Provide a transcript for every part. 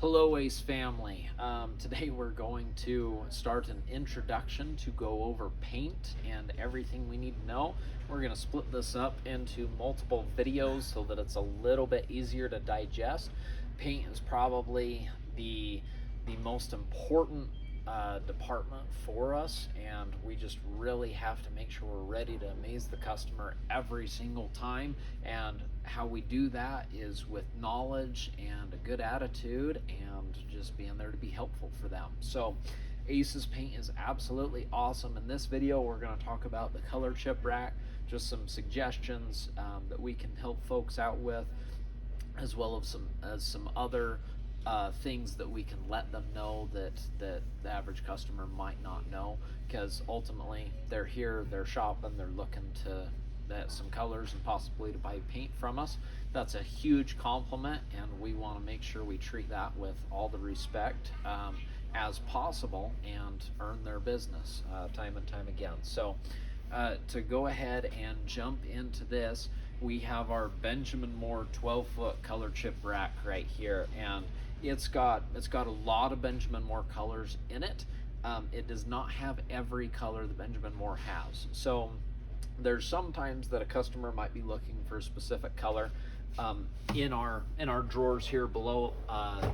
Hello Ace family. Today we're going to start an introduction to go over paint and everything we need to know. We're going to split this up into multiple videos so that it's a little bit easier to digest. Paint is probably the most important department for us, and we just really have to make sure we're ready to amaze the customer every single time. And how we do that is with knowledge and a good attitude and just being there to be helpful for them. So Ace's paint is absolutely awesome. In this video we're going to talk about the color chip rack, just some suggestions that we can help folks out with, as well as some other things that we can let them know that the average customer might not know, because ultimately they're here, they're shopping, they're looking to some colors and possibly to buy paint from us. That's a huge compliment, and we want to make sure we treat that with all the respect as possible and earn their business time and time again. So to go ahead and jump into this, we have our Benjamin Moore 12-foot color chip rack right here, and it's got a lot of Benjamin Moore colors in it. It does not have every color that Benjamin Moore has. So there's sometimes that a customer might be looking for a specific color. In our drawers here below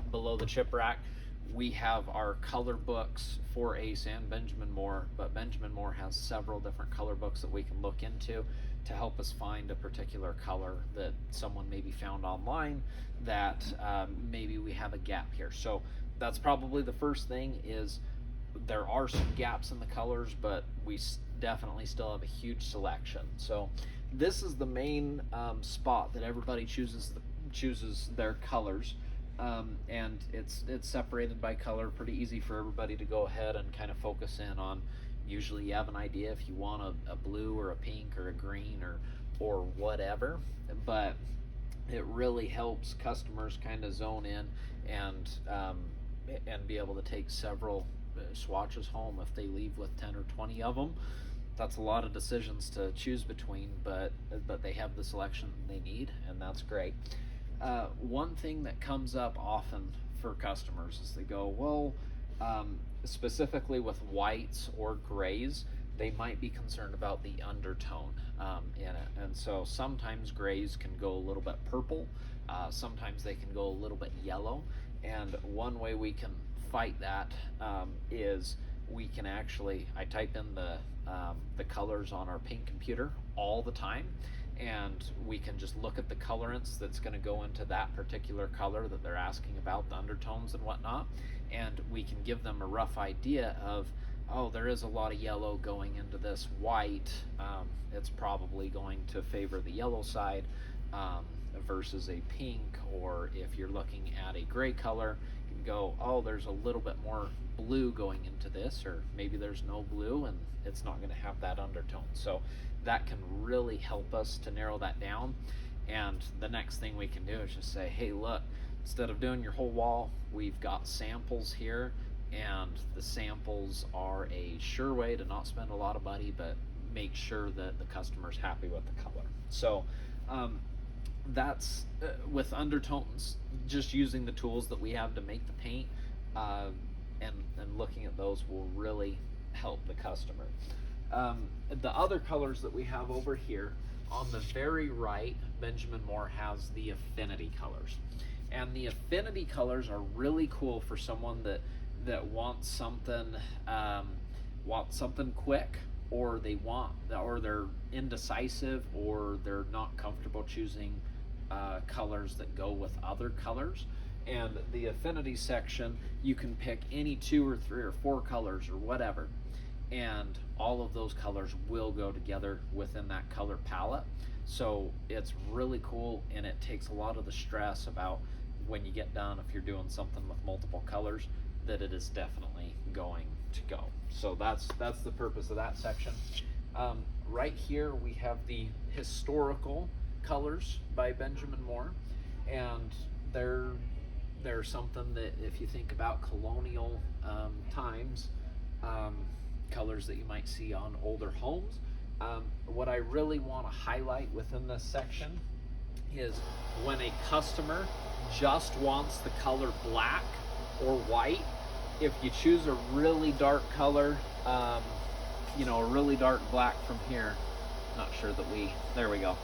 the chip rack, we have our color books for Ace and Benjamin Moore, but Benjamin Moore has several different color books that we can look into to help us find a particular color that someone maybe found online that maybe we have a gap here. So that's probably the first thing, is there are some gaps in the colors, but we definitely still have a huge selection. So this is the main spot that everybody chooses their colors. And it's separated by color, pretty easy for everybody to go ahead and kind of focus in on. Usually you have an idea if you want a blue or a pink or a green or whatever, but it really helps customers kind of zone in and be able to take several swatches home. If they leave with 10 or 20 of them, that's a lot of decisions to choose between, but they have the selection they need, and that's great. One thing that comes up often for customers is they go, well, specifically with whites or grays, they might be concerned about the undertone in it. And so sometimes grays can go a little bit purple, sometimes they can go a little bit yellow. And one way we can fight that is we can actually, I type in the colors on our paint computer all the time, and we can just look at the colorants that's going to go into that particular color that they're asking about, the undertones and whatnot, and we can give them a rough idea of, oh, there is a lot of yellow going into this white. It's probably going to favor the yellow side versus a pink. Or if you're looking at a gray color, you can go, oh, there's a little bit more blue going into this, or maybe there's no blue and it's not going to have that undertone. So that can really help us to narrow that down. And the next thing we can do is just say, hey, look, instead of doing your whole wall, we've got samples here, and the samples are a sure way to not spend a lot of money but make sure that the customer's happy with the color. So that's with undertones, just using the tools that we have to make the paint, and looking at those will really help the customer. The other colors that we have over here on the very right, Benjamin Moore has the affinity colors, and the affinity colors are really cool for someone that wants something quick, or they're indecisive, or they're not comfortable choosing colors that go with other colors. And the affinity section, you can pick any 2 or 3 or 4 colors or whatever, and all of those colors will go together within that color palette. So it's really cool, and it takes a lot of the stress about when you get done, if you're doing something with multiple colors, that it is definitely going to go. So that's the purpose of that section. Right here we have the historical colors by Benjamin Moore, and they're something that, if you think about colonial times, colors that you might see on older homes, what I really want to highlight within this section is when a customer just wants the color black or white. If you choose a really dark color, you know, a really dark black from here, not sure that there we go.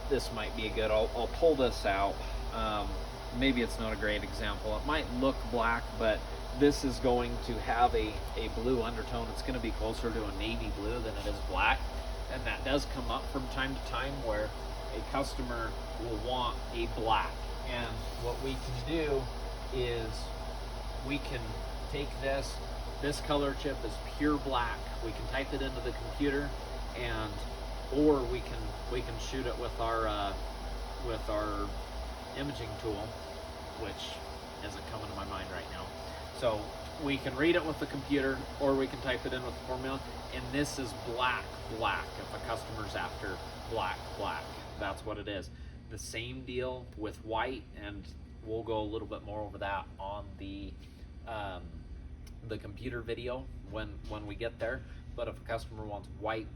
This might be a good, I'll pull this out. Maybe it's not a great example. It might look black, but this is going to have a blue undertone. It's going to be closer to a navy blue than it is black. And that does come up from time to time where a customer will want a black. And what we can do is we can take this color chip is pure black. We can type it into the computer, and or we can shoot it with our imaging tool, which isn't coming to my mind right now. So we can read it with the computer, or we can type it in with the formula, and this is black. If a customer's after black, that's what it is. The same deal with white, and we'll go a little bit more over that on the computer video when we get there. But if a customer wants white,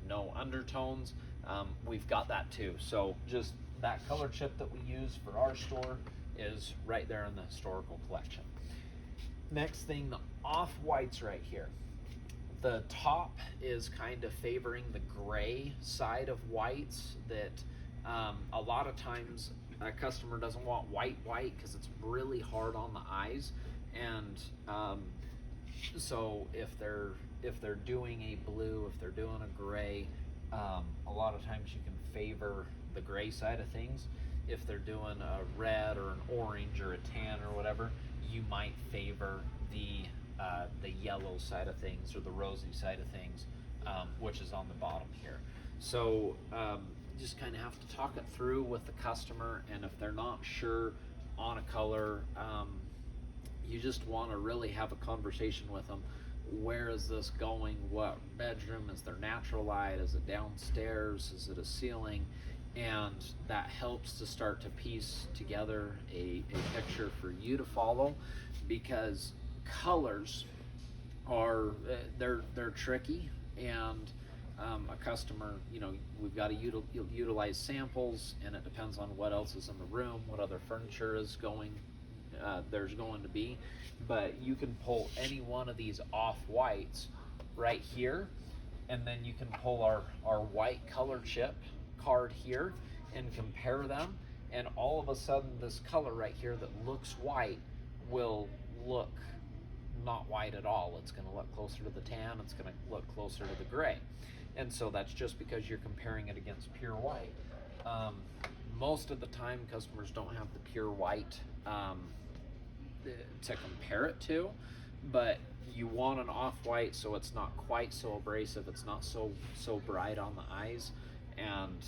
no undertones, we've got that too. So just that color chip that we use for our store is right there in the historical collection. Next thing, the off-whites right here. The top is kind of favoring the gray side of whites that a lot of times a customer doesn't want white because it's really hard on the eyes. And so if they're doing a blue, if they're doing a gray, a lot of times you can favor the gray side of things. If they're doing a red or an orange or a tan or whatever, you might favor the yellow side of things or the rosy side of things, which is on the bottom here. So just kind of have to talk it through with the customer, and if they're not sure on a color, you just want to really have a conversation with them. Where is this going? What bedroom? Is there natural light? Is it downstairs? Is it a ceiling? And that helps to start to piece together a picture for you to follow, because colors are they're tricky, and a customer, you know, we've got to utilize samples, and it depends on what else is in the room, what other furniture is there's going to be. But you can pull any one of these off-whites right here, and then you can pull our white color chip card here and compare them, and all of a sudden this color right here that looks white will look not white at all. It's going to look closer to the tan, it's going to look closer to the gray. And so that's just because you're comparing it against pure white. Most of the time customers don't have the pure white to compare it to, but you want an off-white so it's not quite so abrasive, it's not so bright on the eyes, and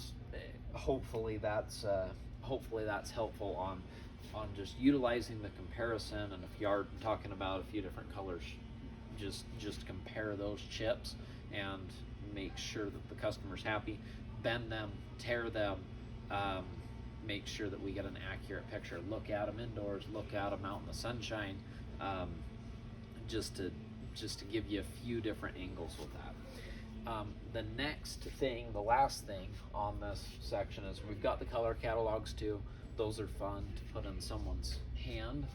hopefully that's helpful on just utilizing the comparison. And if you are talking about a few different colors, just compare those chips and make sure that the customer's happy. Bend them, tear them, make sure that we get an accurate picture. Look at them indoors, look at them out in the sunshine, just to give you a few different angles with that. The next thing, the last thing on this section is we've got the color catalogs too. Those are fun to put in someone's hand,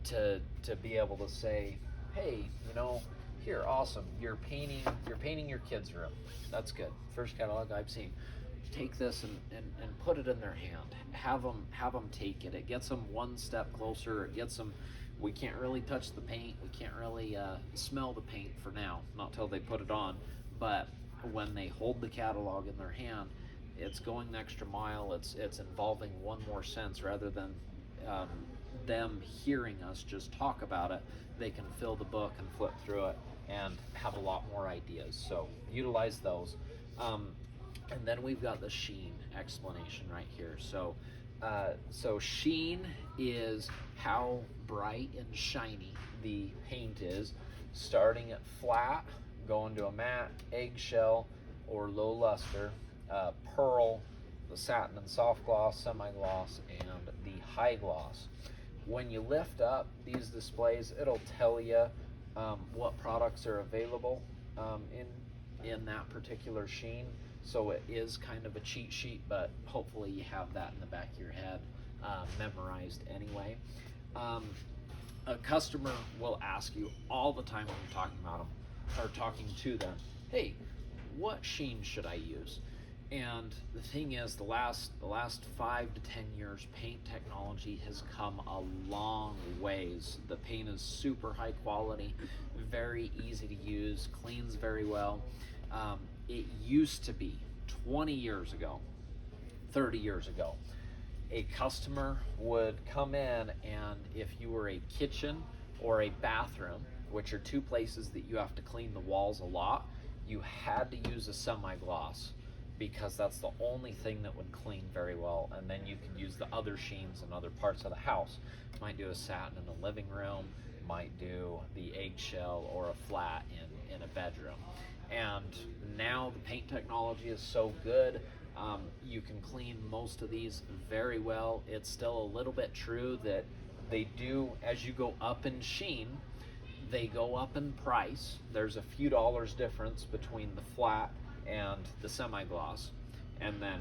to be able to say, hey, you know, here, awesome, you're painting your kids' room. That's good. First catalog I've seen. Take this and put it in their hand. Have them take it. It gets them one step closer. It gets them. We can't really touch the paint. We can't really smell the paint for now, not till they put it on. But when they hold the catalog in their hand, it's going the extra mile. It's involving one more sense rather than them hearing us just talk about it. They can fill the book and flip through it and have a lot more ideas. So utilize those. And then we've got the sheen explanation right here. So sheen is how bright and shiny the paint is, starting at flat, going to a matte, eggshell, or low luster, pearl, the satin and soft gloss, semi-gloss, and the high gloss. When you lift up these displays, it'll tell you what products are available in that particular sheen. So it is kind of a cheat sheet, but hopefully you have that in the back of your head memorized anyway. A customer will ask you all the time when you're talking about them or talking to them, hey, what sheen should I use? And the thing is, the last 5 to 10 years, paint technology has come a long ways. The paint is super high quality, very easy to use, cleans very well. It used to be 20 years ago, 30 years ago, a customer would come in, and if you were a kitchen or a bathroom, which are two places that you have to clean the walls a lot, you had to use a semi-gloss because that's the only thing that would clean very well. And then you could use the other sheens in other parts of the house. Might do a satin in the living room, might do the eggshell or a flat in a bedroom. And now the paint technology is so good, you can clean most of these very well. It's still a little bit true that they do, as you go up in sheen, they go up in price. There's a few dollars difference between the flat and the semi-gloss. And then,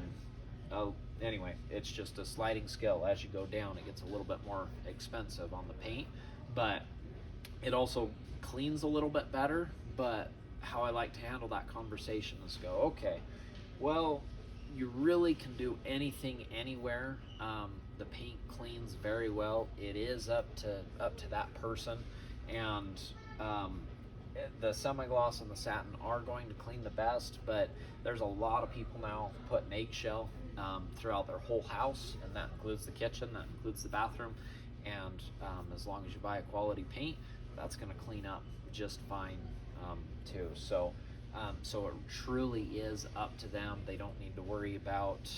anyway, it's just a sliding scale. As you go down, it gets a little bit more expensive on the paint, but it also cleans a little bit better. But how I like to handle that conversation is go, okay, well, you really can do anything anywhere. The paint cleans very well. It is up to that person, and the semi-gloss and the satin are going to clean the best. But there's a lot of people now putting eggshell throughout their whole house, and that includes the kitchen, that includes the bathroom. And as long as you buy a quality paint, that's going to clean up just fine too. So it truly is up to them. They don't need to worry about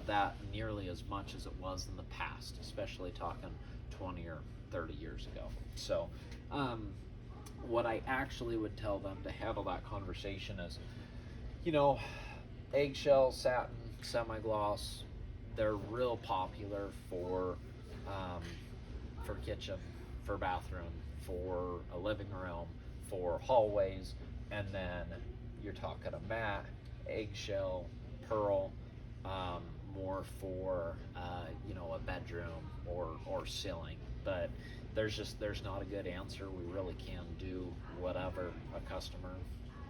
that nearly as much as it was in the past, especially talking 20 or 30 years ago. So what I actually would tell them to handle that conversation is, eggshell, satin, semi-gloss, they're real popular for kitchen, for bathroom, for a living room, for hallways. And then you're talking a matte, eggshell, pearl, more for a bedroom or ceiling. But there's not a good answer. We really can do whatever a customer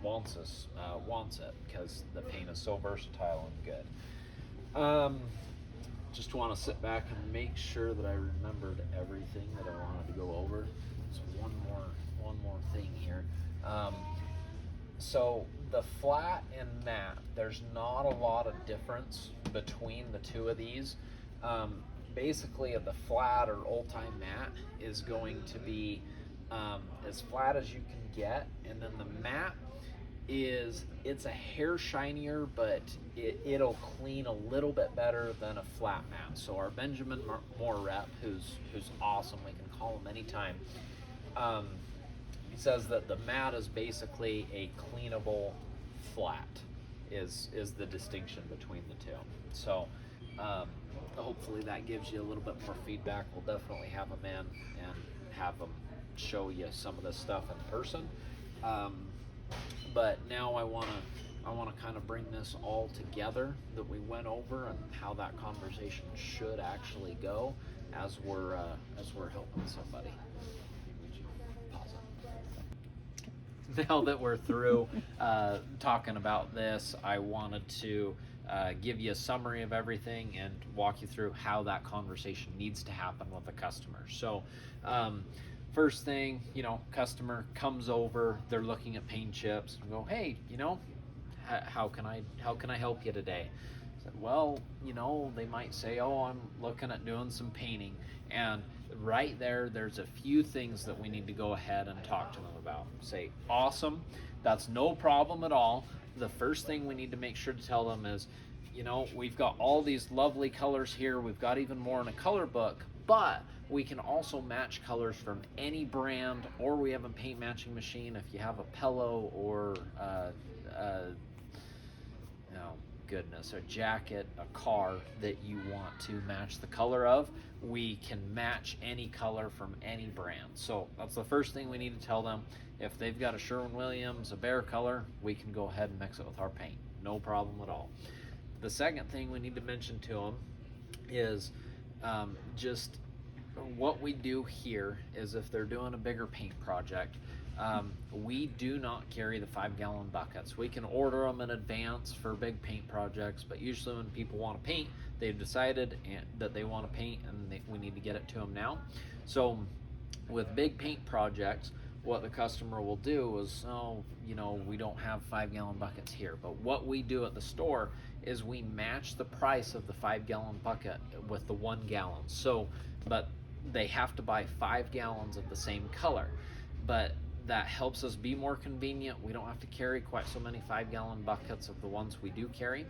wants it, because the paint is so versatile and good. Just want to sit back and make sure that I remembered everything that I wanted to go over. So one more thing here. So the flat and matte, there's not a lot of difference between the two of these. Basically, the flat or old-time matte is going to be as flat as you can get, and then the matte it's a hair shinier, but it'll clean a little bit better than a flat matte. So our Benjamin Moore rep, who's awesome, we can call him anytime, he says that the matte is basically a cleanable flat is the distinction between the two. So hopefully that gives you a little bit more feedback. We'll definitely have them in and have them show you some of this stuff in person. But now I want to kind of bring this all together that we went over, and how that conversation should actually go as we're helping somebody. Would you pause it? Now that we're through talking about this, I wanted to give you a summary of everything and walk you through how that conversation needs to happen with a customer. So first thing, customer comes over, they're looking at paint chips and go, hey, how can I help you today? I said, well, they might say, oh, I'm looking at doing some painting. And right there's a few things that we need to go ahead and talk to them about. Say, awesome, that's no problem at all. The first thing we need to make sure to tell them is, we've got all these lovely colors here. We've got even more in a color book, but we can also match colors from any brand, or we have a paint matching machine. If you have a pillow or a jacket, a car that you want to match the color of, we can match any color from any brand. So that's the first thing we need to tell them. If they've got a Sherwin-Williams, a Behr color, we can go ahead and mix it with our paint. no problem at all. The second thing we need to mention to them is just what we do here is if they're doing a bigger paint project, we do not carry the 5-gallon buckets. We can order them in advance for big paint projects, but usually when people want to paint, they've decided that they want to paint, and we need to get it to them now. So with big paint projects, what the customer will do is, oh, you know, we don't have 5-gallon buckets here. But what we do at the store is we match the price of the 5-gallon bucket with the 1 gallon. So, but they have to buy 5 gallons of the same color. But that helps us be more convenient. We don't have to carry quite so many 5-gallon buckets of the ones we do carry,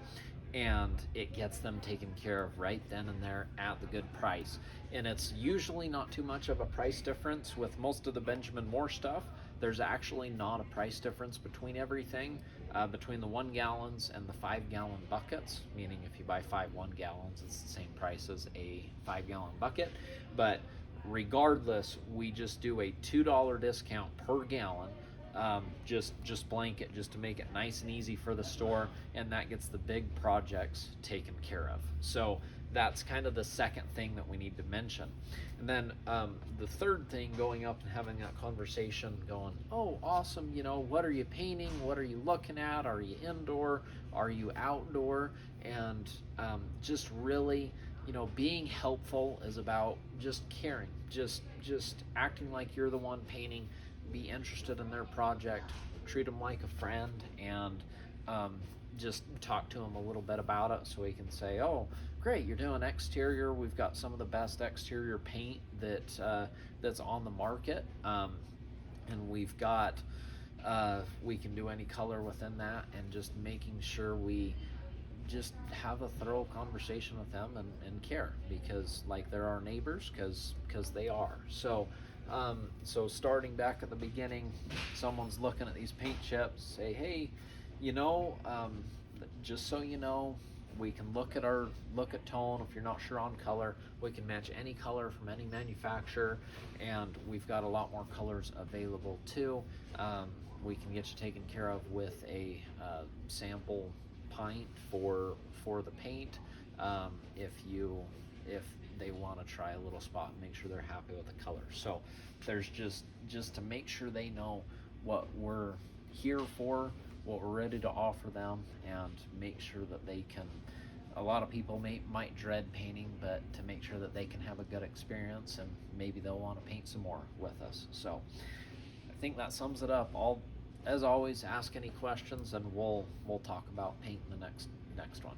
and it gets them taken care of right then and there at the good price. And it's usually not too much of a price difference. With most of the Benjamin Moore stuff, there's actually not a price difference between everything, between the 1 gallons and the 5-gallon buckets, meaning if you buy 5 1 gallons, it's the same price as a 5-gallon bucket. But regardless, we just do a $2 discount per gallon, just blanket, just to make it nice and easy for the store, and that gets the big projects taken care of. So that's kind of the second thing that we need to mention. And then the third thing, going up and having that conversation, going, oh, awesome, you know, what are you painting? What are you looking at? Are you indoor? Are you outdoor? And just really, you know, being helpful is about just caring, just acting like you're the one painting. Be interested in their project, treat them like a friend, and just talk to them a little bit about it, so we can say, oh, great, you're doing exterior. We've got some of the best exterior paint that's on the market, and we've got we can do any color within that, and just making sure we just have a thorough conversation with them and care, because like they're our neighbors, because they are. So so starting back at the beginning, someone's looking at these paint chips, say, hey, you know, just so you know, we can look at tone. If you're not sure on color, we can match any color from any manufacturer, and we've got a lot more colors available too. We can get you taken care of with a sample pint for the paint, if they want to try a little spot and make sure they're happy with the color. So there's just to make sure they know what we're here for, what we're ready to offer them, and make sure that they can. A lot of people might dread painting, but to make sure that they can have a good experience, and maybe they'll want to paint some more with us. So I think that sums it up. As always, ask any questions, and we'll talk about paint in the next one.